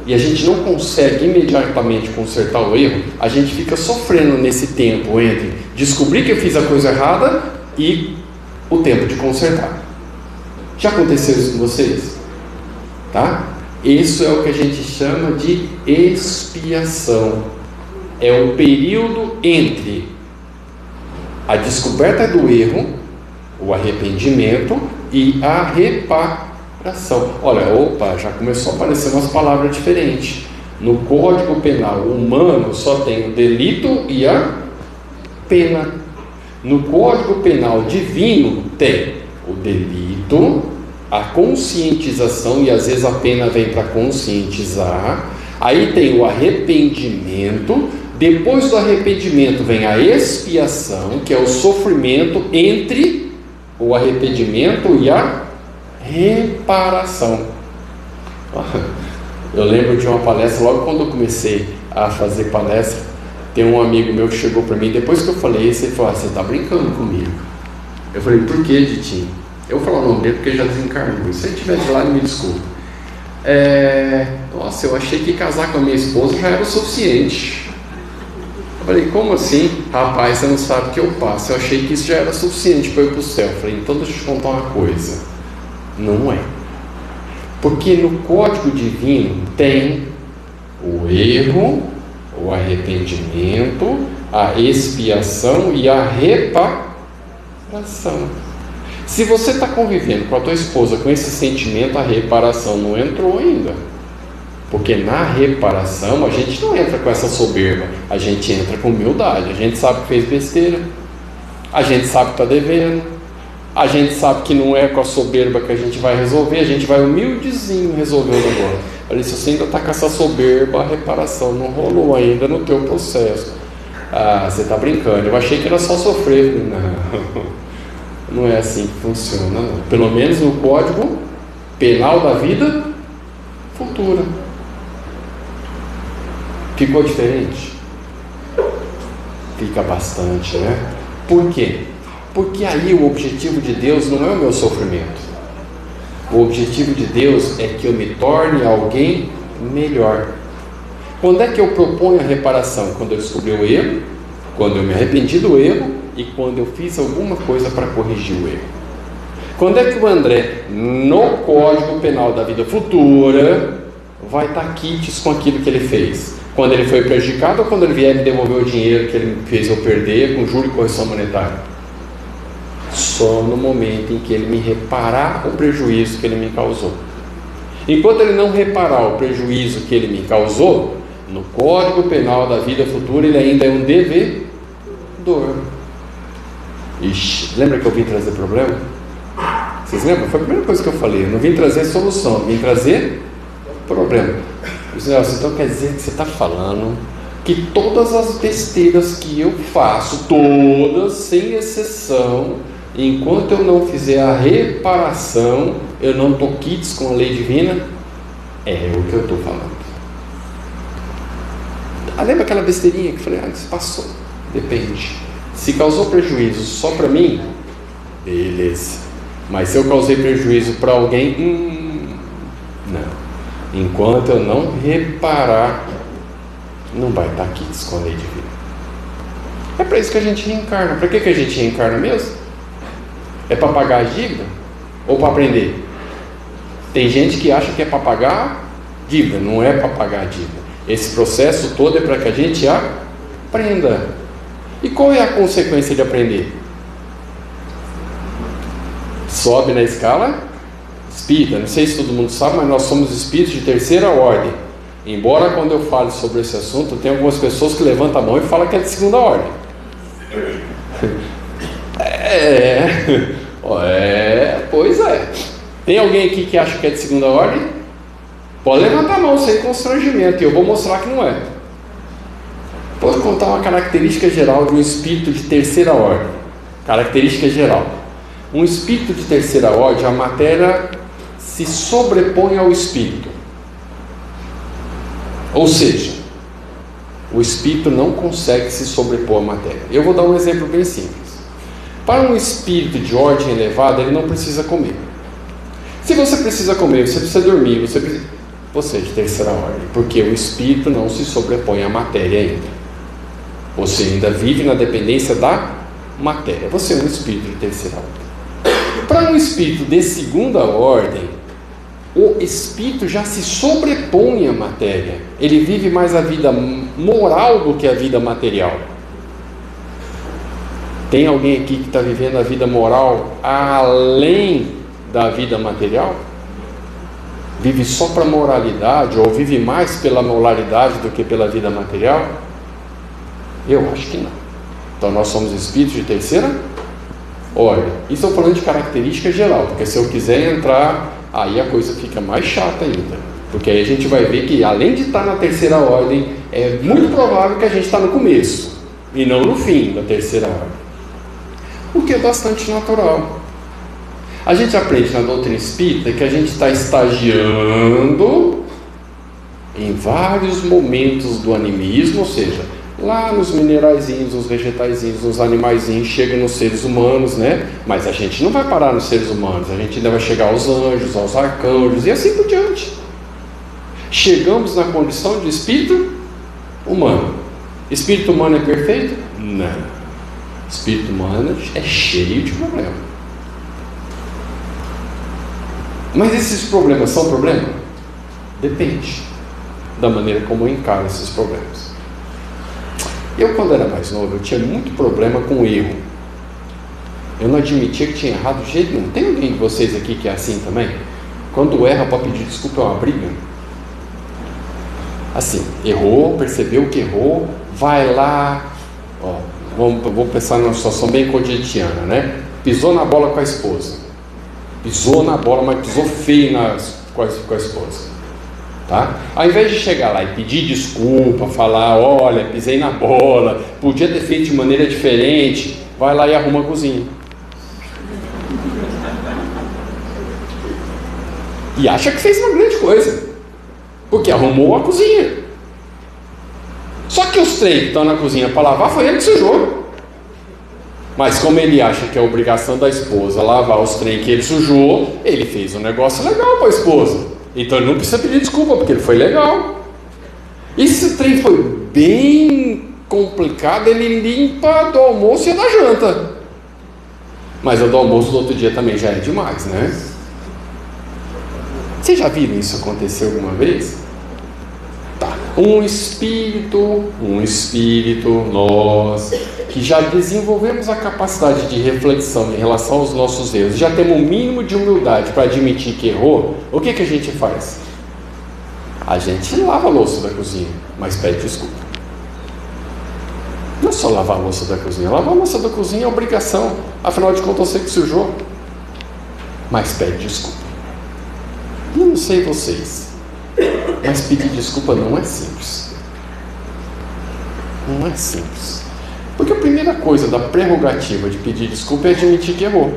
Speaker 2: e a gente não consegue imediatamente consertar o erro, a gente fica sofrendo nesse tempo entre descobrir que eu fiz a coisa errada e o tempo de consertar. Já aconteceu isso com vocês? Tá? Isso é o que a gente chama de expiação. É o período entre a descoberta do erro, o arrependimento, e a reparação. Olha, já começou a aparecer umas palavras diferentes. No Código Penal humano só tem o delito e a pena. No Código Penal divino tem o delito, a conscientização, e às vezes a pena vem para conscientizar. Aí tem o arrependimento. Depois do arrependimento vem a expiação, que é o sofrimento entre o arrependimento e a reparação. Eu lembro de uma palestra, logo quando eu comecei a fazer palestra, tem um amigo meu que chegou para mim, depois que eu falei isso, ele falou: você está brincando comigo? Eu falei: por que, Ditinho? Eu vou falar o nome dele porque ele já desencarnou. Se ele estiver de lá, ele me desculpa. Nossa, eu achei que casar com a minha esposa já era o suficiente. Eu falei: como assim? Rapaz, você não sabe o que eu passo. Eu achei que isso já era suficiente para eu ir para o céu. Eu falei: então deixa eu te contar uma coisa. Não é. Porque no Código Divino tem o erro, o arrependimento, a expiação e a reparação. Se você está convivendo com a tua esposa com esse sentimento, a reparação não entrou ainda. Porque na reparação a gente não entra com essa soberba, a gente entra com humildade. A gente sabe que fez besteira, a gente sabe que está devendo, a gente sabe que não é com a soberba que a gente vai resolver, a gente vai humildezinho resolver o negócio. Olha, se você ainda está com essa soberba, a reparação não rolou ainda no teu processo. Ah, você está brincando, eu achei que era só sofrer. Não. Não é assim que funciona, não. Pelo menos no Código Penal da Vida Futura. Ficou diferente? Fica bastante, né? Por quê? Porque aí o objetivo de Deus não é o meu sofrimento. O objetivo de Deus é que eu me torne alguém melhor. Quando é que eu proponho a reparação? Quando eu descobri o erro, quando eu me arrependi do erro e quando eu fiz alguma coisa para corrigir o erro. Quando é que o André, no Código Penal da Vida Futura, vai estar quites com aquilo que ele fez? Quando ele foi prejudicado ou quando ele vier me devolver o dinheiro que ele fez eu perder com juros e correção monetária? Só no momento em que ele me reparar o prejuízo que ele me causou. Enquanto ele não reparar o prejuízo que ele me causou, no Código Penal da Vida Futura ele ainda é um devedor. Ixi, lembra que eu vim trazer problema? Vocês lembram? Foi a primeira coisa que eu falei. Eu não vim trazer solução, eu vim trazer problema. Então quer dizer que você está falando que todas as besteiras que eu faço, todas, sem exceção, enquanto eu não fizer a reparação, eu não estou quites com a lei divina? É o que eu estou falando. Lembra aquela besteirinha que eu falei, isso passou? Depende. Se causou prejuízo só para mim, beleza. Mas se eu causei prejuízo para alguém, não. Enquanto eu não reparar, não vai estar quites com a lei divina. É para isso que a gente reencarna. Para que a gente reencarna mesmo? É para pagar a dívida? Ou para aprender? Tem gente que acha que é para pagar dívida, não é para pagar a dívida. Esse processo todo é para que a gente aprenda. E qual é a consequência de aprender? Sobe na escala espírita. Não sei se todo mundo sabe, mas nós somos espíritos de terceira ordem. Embora quando eu fale sobre esse assunto, tem algumas pessoas que levantam a mão e falam que é de segunda ordem. Pois é. Tem alguém aqui que acha que é de segunda ordem? Pode levantar a mão sem constrangimento, e eu vou mostrar que não é. Vou contar uma característica geral de um espírito de terceira ordem. Característica geral. Um espírito de terceira ordem, a matéria se sobrepõe ao espírito. Ou seja, o espírito não consegue se sobrepor à matéria. Eu vou dar um exemplo bem simples. Para um espírito de ordem elevada, ele não precisa comer. Se você precisa comer, você precisa dormir, você é de terceira ordem, porque o espírito não se sobrepõe à matéria ainda. Você ainda vive na dependência da matéria. Você é um espírito de terceira ordem. Para um espírito de segunda ordem, o espírito já se sobrepõe à matéria. Ele vive mais a vida moral do que a vida material. Tem alguém aqui que está vivendo a vida moral além da vida material? Vive só para a moralidade, ou vive mais pela moralidade do que pela vida material? Eu acho que não. Então nós somos espíritos de terceira ordem. Isso eu estou falando de característica geral, porque se eu quiser entrar, aí a coisa fica mais chata ainda. Porque aí a gente vai ver que além de estar na terceira ordem, é muito provável que a gente está no começo, e não no fim da terceira ordem. O que é bastante natural. A gente aprende na doutrina espírita que a gente está estagiando em vários momentos do animismo, ou seja, lá nos mineraizinhos, nos vegetaizinhos, nos animaizinhos, chega nos seres humanos, né? Mas a gente não vai parar nos seres humanos, a gente ainda vai chegar aos anjos, aos arcanjos e assim por diante. Chegamos na condição de espírito humano. Espírito humano é perfeito? Não. Espírito humano é cheio de problemas. Mas esses problemas são problemas? Depende da maneira como eu encaro esses problemas. Eu, quando era mais novo, eu tinha muito problema com erro. Eu não admitia que tinha errado de jeito nenhum. Tem alguém de vocês aqui que é assim também? Quando erra para pedir desculpa é uma briga? Assim, errou, percebeu que errou, vai lá, vou pensar numa situação bem cotidiana, né? Pisou na bola com a esposa. Pisou na bola, mas pisou feio com a esposa. Tá? Ao invés de chegar lá e pedir desculpa, falar, olha, pisei na bola, podia ter feito de maneira diferente, vai lá e arruma a cozinha. E acha que fez uma grande coisa, porque arrumou a cozinha. Só que os trem que estão na cozinha para lavar, foi ele que sujou. Mas como ele acha que é obrigação da esposa lavar os trem que ele sujou, ele fez um negócio legal para a esposa. Então ele não precisa pedir desculpa, porque ele foi legal. E se o trem foi bem complicado, ele limpa do almoço e da janta. Mas a do almoço do outro dia também já é demais, né? Vocês já viram isso acontecer alguma vez? Tá. Um espírito, nós, que já desenvolvemos a capacidade de reflexão em relação aos nossos erros, já temos um mínimo de humildade para admitir que errou, o que a gente faz? A gente lava a louça da cozinha, mas pede desculpa. Não é só lavar a louça da cozinha, lavar a louça da cozinha é obrigação, afinal de contas você que sujou, mas pede desculpa. E eu não sei vocês, mas pedir desculpa não é simples. Não é simples. Porque a primeira coisa da prerrogativa de pedir desculpa é admitir que errou.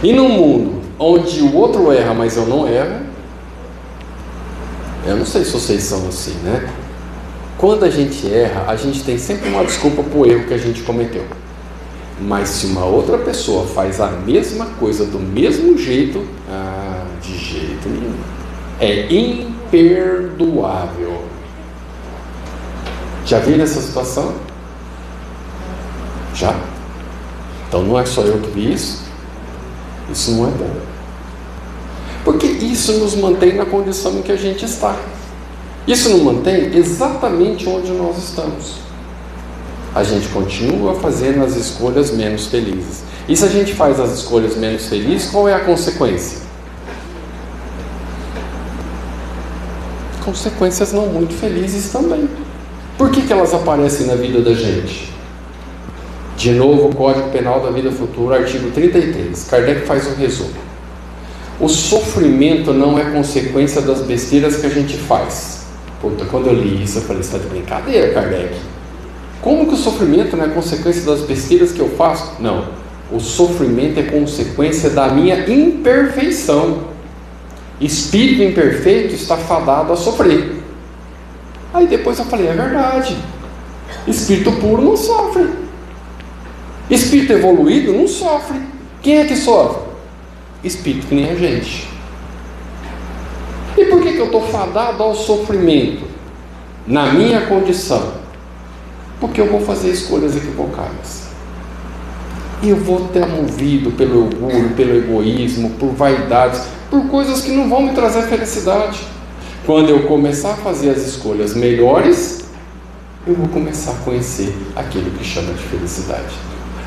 Speaker 2: E num mundo onde o outro erra, mas eu não erro, eu não sei se vocês são assim, né? Quando a gente erra, a gente tem sempre uma desculpa por erro que a gente cometeu. Mas se uma outra pessoa faz a mesma coisa do mesmo jeito, de jeito nenhum, é imperdoável. Já viram essa situação? Já? Então não é só eu que vi isso? Isso não é bom. Porque isso nos mantém na condição em que a gente está. Isso nos mantém exatamente onde nós estamos. A gente continua fazendo as escolhas menos felizes. E se a gente faz as escolhas menos felizes, qual é a consequência? Consequências não muito felizes também. Por que elas aparecem na vida da gente? De novo, o Código Penal da Vida Futura, artigo 33. Kardec faz um resumo. O sofrimento não é consequência das besteiras que a gente faz. Puta, quando eu li isso, eu falei, você está de brincadeira, Kardec? Como que o sofrimento não é consequência das besteiras que eu faço? Não. O sofrimento é consequência da minha imperfeição. Espírito imperfeito está fadado a sofrer. Aí depois eu falei, é verdade. Espírito puro não sofre. Espírito evoluído não sofre. Quem é que sofre? Espírito que nem a gente. E por que eu estou fadado ao sofrimento? Na minha condição. Porque eu vou fazer escolhas equivocadas. E eu vou ter movido pelo orgulho, pelo egoísmo, por vaidades, por coisas que não vão me trazer felicidade. Quando eu começar a fazer as escolhas melhores, eu vou começar a conhecer aquilo que chama de felicidade.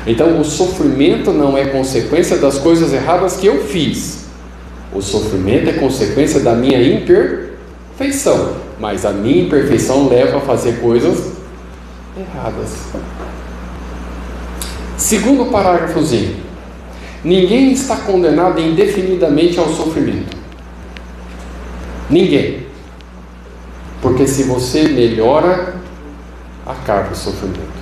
Speaker 2: Então, o sofrimento não é consequência das coisas erradas que eu fiz. O sofrimento é consequência da minha imperfeição. Mas a minha imperfeição leva a fazer coisas erradas. Segundo parágrafozinho. Ninguém está condenado indefinidamente ao sofrimento. Ninguém. Porque se você melhora, acaba o sofrimento.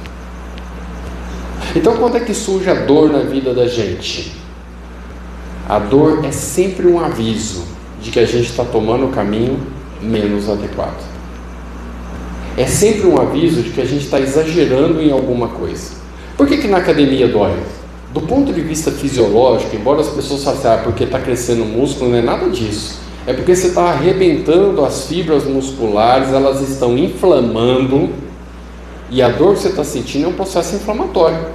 Speaker 2: Então, quando é que surge a dor na vida da gente? A dor é sempre um aviso de que a gente está tomando o caminho menos adequado. É sempre um aviso de que a gente está exagerando em alguma coisa. Por que na academia dói? Do ponto de vista fisiológico, embora as pessoas falem, porque está crescendo o músculo, não é nada disso. É porque você está arrebentando as fibras musculares, elas estão inflamando, e a dor que você está sentindo é um processo inflamatório.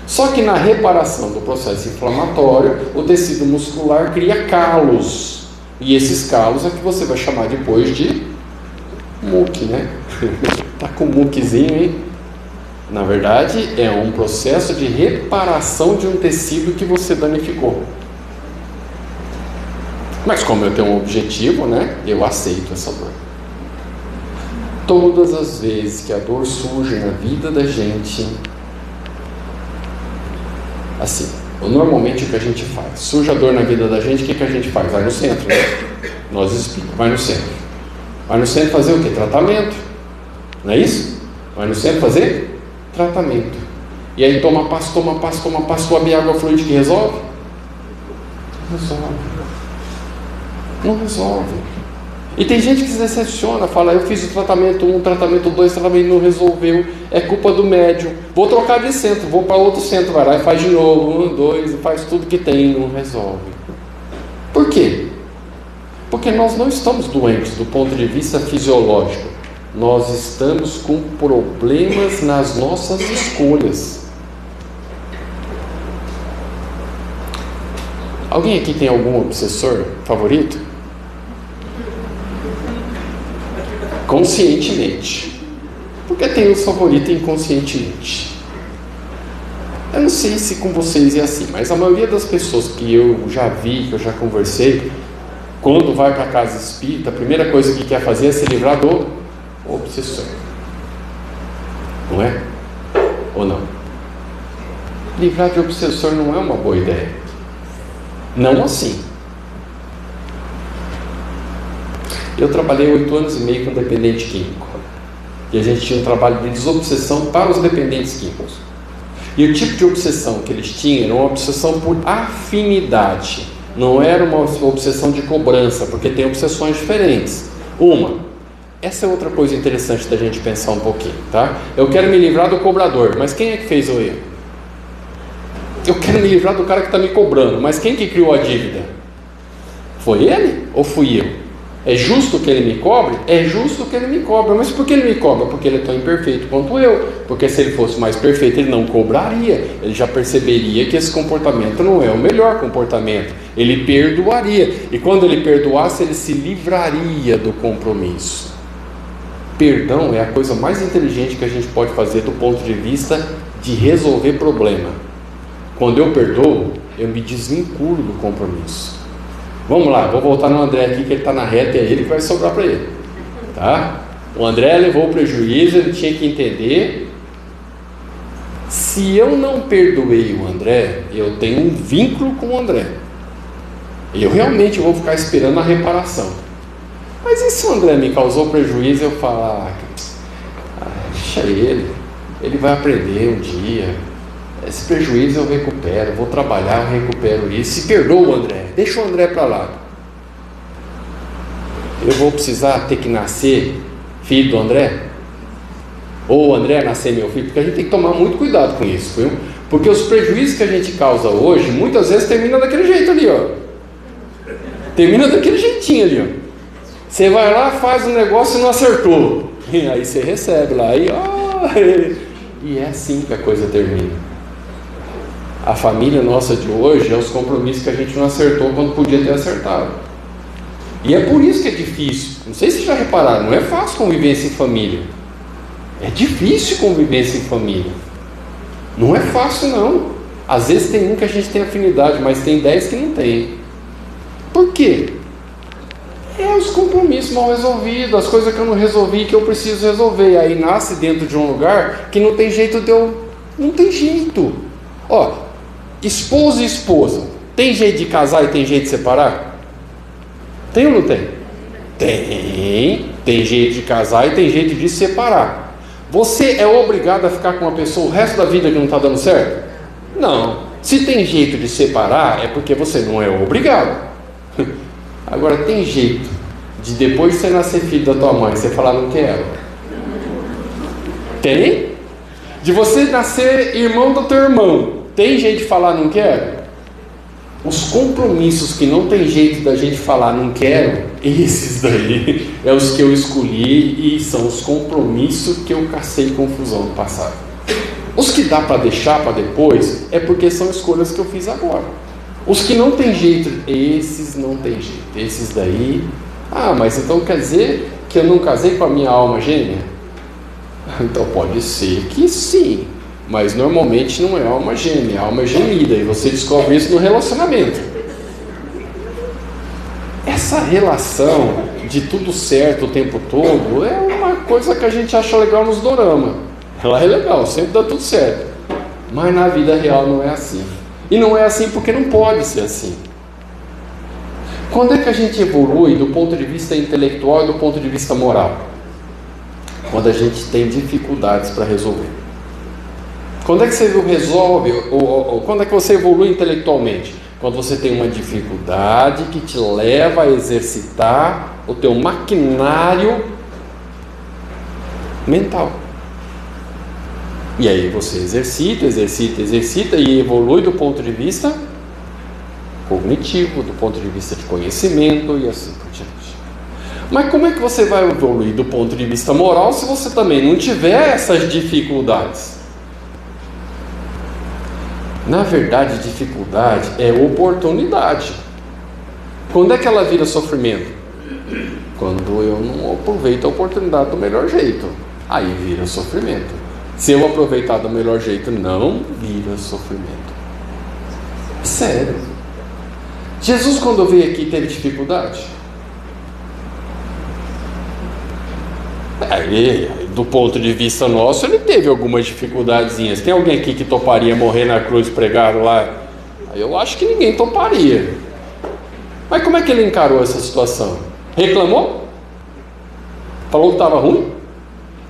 Speaker 2: Só que na reparação do processo inflamatório, o tecido muscular cria calos, e esses calos é que você vai chamar depois de muque, né? Tá com muquezinho, hein? Na verdade, é um processo de reparação de um tecido que você danificou. Mas como eu tenho um objetivo, né? Eu aceito essa dor. Todas as vezes que a dor surge na vida da gente, assim, normalmente o que a gente faz? Surge a dor na vida da gente, o que a gente faz? Vai no centro, né? Nós explicamos, vai no centro. Vai no centro fazer o quê? Tratamento. Não é isso? Vai no centro fazer tratamento. E aí toma passo, sobe água fluide que resolve? resolve. Não resolve. E tem gente que se decepciona, fala, eu fiz o tratamento 1, tratamento 2, tratamento não resolveu, é culpa do médium. Vou trocar de centro, vou para outro centro, vai lá e faz de novo, 1, 2, faz tudo que tem, não resolve. Por quê? Porque nós não estamos doentes do ponto de vista fisiológico. Nós estamos com problemas nas nossas escolhas. Alguém aqui tem algum obsessor favorito? Conscientemente. Porque tem os favoritos inconscientemente. Eu não sei se com vocês é assim, mas a maioria das pessoas que eu já vi, que eu já conversei, quando vai para a casa espírita, a primeira coisa que quer fazer é se livrar do obsessor. Não é? Ou não? Livrar de obsessor não é uma boa ideia. Não assim. Eu trabalhei 8 anos e meio com dependente químico. E a gente tinha um trabalho de desobsessão para os dependentes químicos. E o tipo de obsessão que eles tinham era uma obsessão por afinidade. Não era uma obsessão de cobrança, porque tem obsessões diferentes. Essa é outra coisa interessante da gente pensar um pouquinho, tá? Eu quero me livrar do cobrador, mas quem é que fez o erro? Eu quero me livrar do cara que está me cobrando, mas quem que criou a dívida? Foi ele ou fui eu? É justo que ele me cobre? É justo que ele me cobra. Mas por que ele me cobra? Porque ele é tão imperfeito quanto eu. Porque se ele fosse mais perfeito, ele não cobraria. Ele já perceberia que esse comportamento não é o melhor comportamento. Ele perdoaria. E quando ele perdoasse, ele se livraria do compromisso. Perdão é a coisa mais inteligente que a gente pode fazer do ponto de vista de resolver problema. Quando eu perdoo, eu me desvinculo do compromisso. Vamos lá, vou voltar no André aqui, que ele está na reta e é ele que vai sobrar para ele, tá? O André levou o prejuízo, ele tinha que entender. Se eu não perdoei o André, eu tenho um vínculo com o André. Eu realmente vou ficar esperando a reparação. Mas e se o André me causou prejuízo, eu falar, deixa ele vai aprender um dia. Esse prejuízo eu recupero, vou trabalhar, eu recupero isso. Se perdoa o André, deixa o André para lá. Eu vou precisar ter que nascer filho do André? Ou o André nascer meu filho? Porque a gente tem que tomar muito cuidado com isso, viu? Porque os prejuízos que a gente causa hoje, muitas vezes termina daquele jeito ali, ó. Termina daquele jeitinho ali, ó. Você vai lá, faz um negócio e não acertou. E aí você recebe lá, aí, ó. E é assim que a coisa termina. A família nossa de hoje é os compromissos que a gente não acertou quando podia ter acertado. E é por isso que é difícil. Não sei se vocês já repararam, não é fácil convivência em família. É difícil convivência em família. Não é fácil não. Às vezes tem um que a gente tem afinidade, mas tem 10 que não tem. Por quê? É os compromissos mal resolvidos, as coisas que eu não resolvi, que eu preciso resolver. E aí nasce dentro de um lugar que não tem jeito de eu... Não tem jeito. Ó, esposo e esposa, tem jeito de casar e tem jeito de separar? Tem ou não tem? Tem jeito de casar e tem jeito de separar. Você é obrigado a ficar com uma pessoa o resto da vida que não está dando certo? Não. Se tem jeito de separar, é porque você não é obrigado. Agora, tem jeito de depois de você nascer filho da tua mãe, você falar não quero? Tem? De você nascer irmão do teu irmão, tem jeito de falar não quero? Os compromissos que não tem jeito da gente falar não quero, esses daí é os que eu escolhi e são os compromissos que eu cacei confusão no passado. Os que dá para deixar para depois é porque são escolhas que eu fiz agora. Os que não tem jeito, esses não tem jeito. Esses daí, mas então quer dizer que eu não casei com a minha alma gêmea? Então pode ser que sim, mas normalmente não é alma gêmea, é alma gemida, e você descobre isso no relacionamento. Essa relação de tudo certo o tempo todo é uma coisa que a gente acha legal nos dorama. Ela é legal, sempre dá tudo certo, mas na vida real não é assim. E não é assim porque não pode ser assim. Quando é que a gente evolui do ponto de vista intelectual e do ponto de vista moral? Quando a gente tem dificuldades para resolver. Quando é que você resolve, ou quando é que você evolui intelectualmente? Quando você tem uma dificuldade que te leva a exercitar o teu maquinário mental. E aí você exercita e evolui do ponto de vista cognitivo, do ponto de vista de conhecimento e assim por diante. Mas como é que você vai evoluir do ponto de vista moral se você também não tiver essas dificuldades? Na verdade, dificuldade é oportunidade. Quando é que ela vira sofrimento? Quando eu não aproveito a oportunidade do melhor jeito. Aí vira sofrimento. Se eu aproveitar do melhor jeito, não vira sofrimento. Sério. Jesus, quando veio aqui, teve dificuldade? Do ponto de vista nosso, ele teve algumas dificuldadezinhas. Tem alguém aqui que toparia morrer na cruz pregado lá? Eu acho que ninguém toparia. Mas como é que ele encarou essa situação? Reclamou? Falou que estava ruim?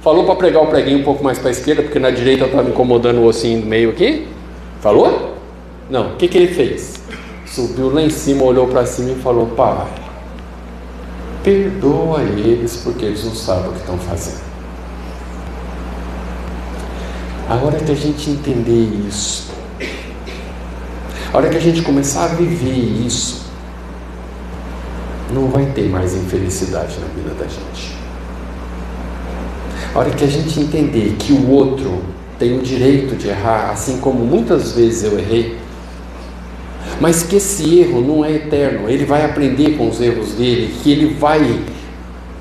Speaker 2: Falou para pregar o preguinho um pouco mais para a esquerda, porque na direita estava incomodando o ossinho do meio aqui? Falou? Não. O que ele fez? Subiu lá em cima, olhou para cima e falou: Pai, perdoa eles, porque eles não sabem o que estão fazendo. A hora que a gente entender isso, a hora que a gente começar a viver isso, não vai ter mais infelicidade na vida da gente. A hora que a gente entender que o outro tem o direito de errar, assim como muitas vezes eu errei, mas que esse erro não é eterno, ele vai aprender com os erros dele, que ele vai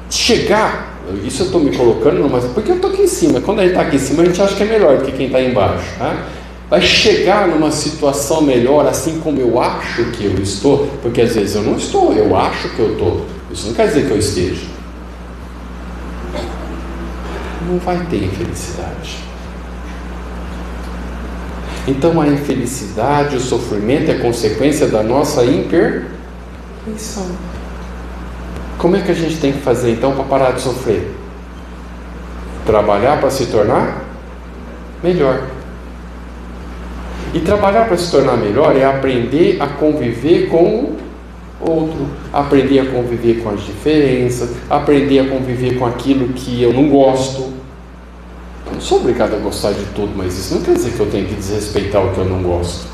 Speaker 2: chegar, isso eu estou me colocando, mas porque eu estou aqui em cima, quando a gente está aqui em cima a gente acha que é melhor do que quem está embaixo, tá? Vai chegar numa situação melhor, assim como eu acho que eu estou, porque às vezes eu não estou, eu acho que eu estou, isso não quer dizer que eu esteja. Não vai ter infelicidade. Então a infelicidade, o sofrimento é consequência da nossa imperfeição. Como é que a gente tem que fazer então para parar de sofrer? Trabalhar para se tornar melhor. E trabalhar para se tornar melhor é aprender a conviver com o outro, aprender a conviver com as diferenças, aprender a conviver com aquilo que eu não gosto. Eu não sou obrigado a gostar de tudo, mas isso não quer dizer que eu tenho que desrespeitar o que eu não gosto.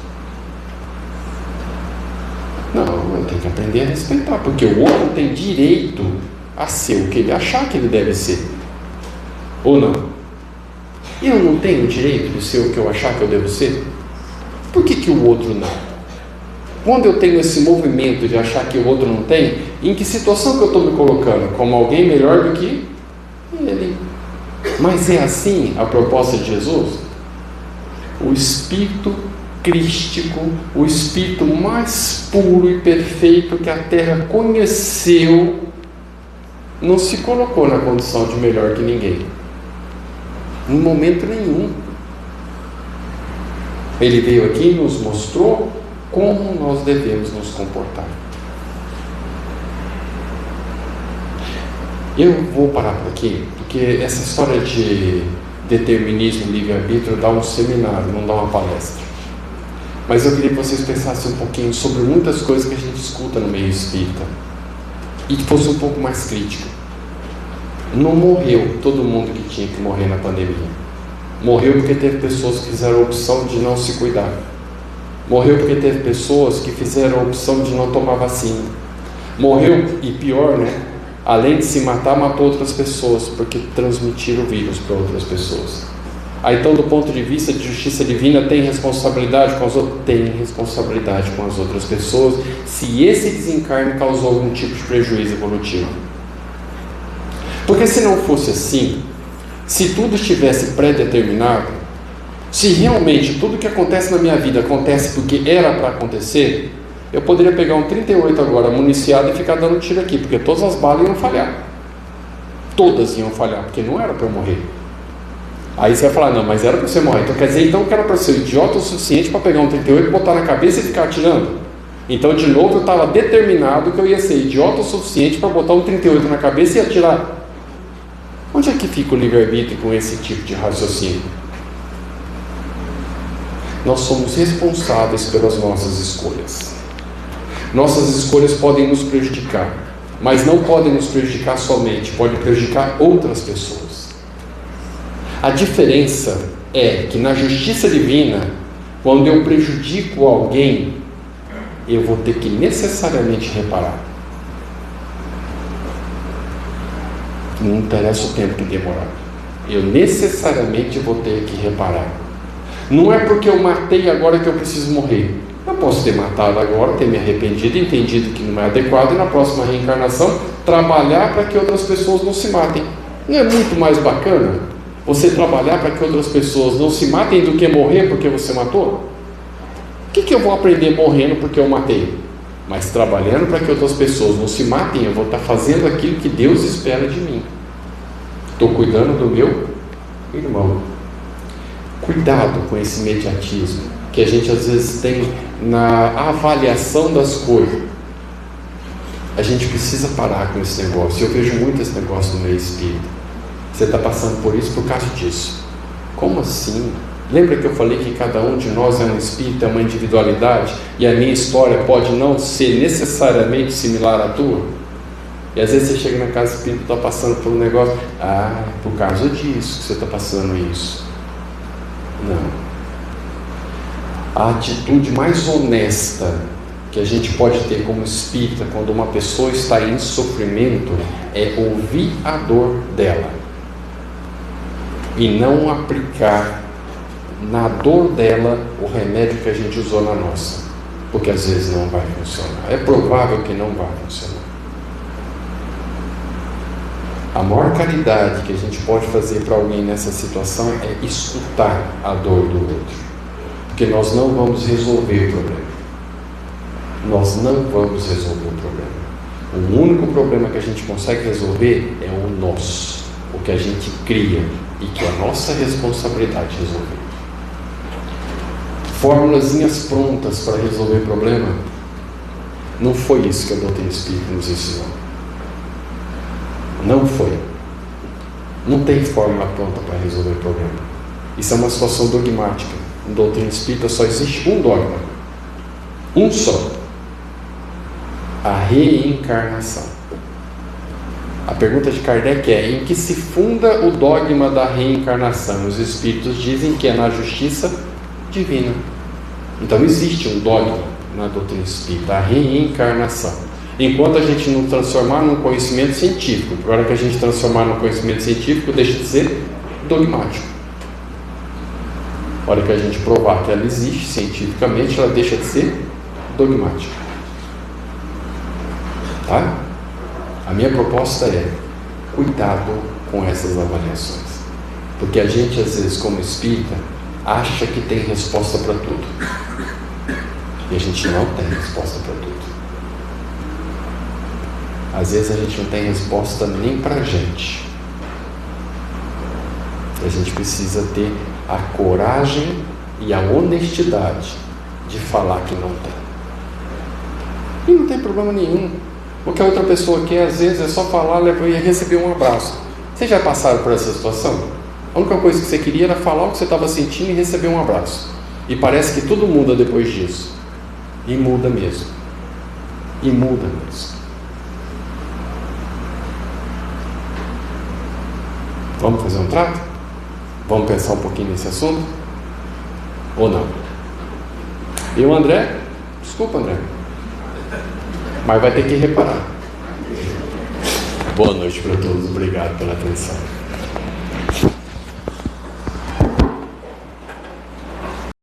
Speaker 2: Não, eu tenho que aprender a respeitar, porque o outro tem direito a ser o que ele achar que ele deve ser. Ou não? Eu não tenho o direito de ser o que eu achar que eu devo ser? Por que o outro não? Quando eu tenho esse movimento de achar que o outro não tem, em que situação que eu estou me colocando? Como alguém melhor do que ele. Mas é assim a proposta de Jesus? O Espírito crístico, o Espírito mais puro e perfeito que a terra conheceu, não se colocou na condição de melhor que ninguém. Em momento nenhum. Ele veio aqui e nos mostrou como nós devemos nos comportar. Eu vou parar por aqui, porque essa história de determinismo, livre-arbítrio dá um seminário, não dá uma palestra. Mas eu queria que vocês pensassem um pouquinho sobre muitas coisas que a gente escuta no meio espírita e que fosse um pouco mais crítico. Não morreu todo mundo que tinha que morrer na pandemia. Morreu porque teve pessoas que fizeram a opção de não se cuidar. Morreu porque teve pessoas que fizeram a opção de não tomar vacina. Morreu, e pior, né? Além de se matar, matou outras pessoas, porque transmitiram o vírus para outras pessoas. Aí, então, do ponto de vista de justiça divina, tem responsabilidade com as outras? Tem responsabilidade com as outras pessoas, se esse desencarne causou algum tipo de prejuízo evolutivo. Porque se não fosse assim, se tudo estivesse pré-determinado, se realmente tudo que acontece na minha vida acontece porque era para acontecer, eu poderia pegar um 38 agora, municiado, e ficar dando tiro aqui, porque todas as balas iam falhar. Todas iam falhar, porque não era para eu morrer. Aí você vai falar: não, mas era para você morrer. Então quer dizer então que era para ser idiota o suficiente para pegar um 38, botar na cabeça e ficar atirando? Então de novo eu estava determinado que eu ia ser idiota o suficiente para botar um 38 na cabeça e atirar. Onde é que fica o livre-arbítrio com esse tipo de raciocínio? Nós somos responsáveis pelas nossas escolhas. Nossas escolhas podem nos prejudicar, mas não podem nos prejudicar somente, podem prejudicar outras pessoas. A diferença é que na justiça divina, quando eu prejudico alguém, eu vou ter que necessariamente reparar. Não interessa o tempo que demorar, eu necessariamente vou ter que reparar. Não é porque eu matei agora que eu preciso morrer. Eu posso ter matado agora, ter me arrependido, entendido que não é adequado, e na próxima reencarnação trabalhar para que outras pessoas não se matem. Não é muito mais bacana você trabalhar para que outras pessoas não se matem do que morrer porque você matou? O que eu vou aprender morrendo porque eu matei? Mas trabalhando para que outras pessoas não se matem, eu vou estar fazendo aquilo que Deus espera de mim. Estou cuidando do meu irmão. Cuidado com esse imediatismo que a gente às vezes tem na avaliação das coisas. A gente precisa parar com esse negócio. Eu vejo muito esse negócio no meio espírita. Você está passando por isso por causa disso. Como assim? Lembra que eu falei que cada um de nós é um espírito, é uma individualidade, e a minha história pode não ser necessariamente similar à tua? E às vezes você chega na casa espírita e está passando por um negócio, por causa disso que você está passando isso. Não. A atitude mais honesta que a gente pode ter como espírita quando uma pessoa está em sofrimento é ouvir a dor dela e não aplicar na dor dela o remédio que a gente usou na nossa, porque às vezes não vai funcionar. É provável que não vai funcionar. A maior caridade que a gente pode fazer para alguém nessa situação é escutar a dor do outro, porque nós não vamos resolver o problema. Nós não vamos resolver o problema. O único problema que a gente consegue resolver é o nosso, o que a gente cria e que é a nossa responsabilidade resolver. Formulazinhas prontas para resolver problema, não foi isso que a doutrina espírita nos ensinou. Não foi. Não tem fórmula pronta para resolver problema. Isso é uma situação dogmática. Na doutrina espírita só existe um dogma, um só: a reencarnação. A pergunta de Kardec é: em que se funda o dogma da reencarnação? Os espíritos dizem que é na justiça divina. Então existe um dogma na doutrina espírita, a reencarnação. Enquanto a gente não transformar num conhecimento científico, na hora que a gente transformar num conhecimento científico, deixa de ser dogmático. Na hora que a gente provar que ela existe cientificamente, ela deixa de ser dogmática. Tá? A minha proposta é: cuidado com essas avaliações, porque a gente às vezes, como espírita, acha que tem resposta para tudo, e a gente não tem resposta para tudo. Às vezes a gente não tem resposta nem para a gente. A gente precisa ter a coragem e a honestidade de falar que não tem. E não tem problema nenhum. O que a outra pessoa quer, às vezes, é só falar e receber um abraço. Vocês já passaram por essa situação? A única coisa que você queria era falar o que você estava sentindo e receber um abraço. E parece que tudo muda depois disso. E muda mesmo. E muda mesmo. Vamos fazer um trato? Vamos pensar um pouquinho nesse assunto? Ou não? E o André? Desculpa, André, mas vai ter que reparar. Boa noite para todos, obrigado pela atenção.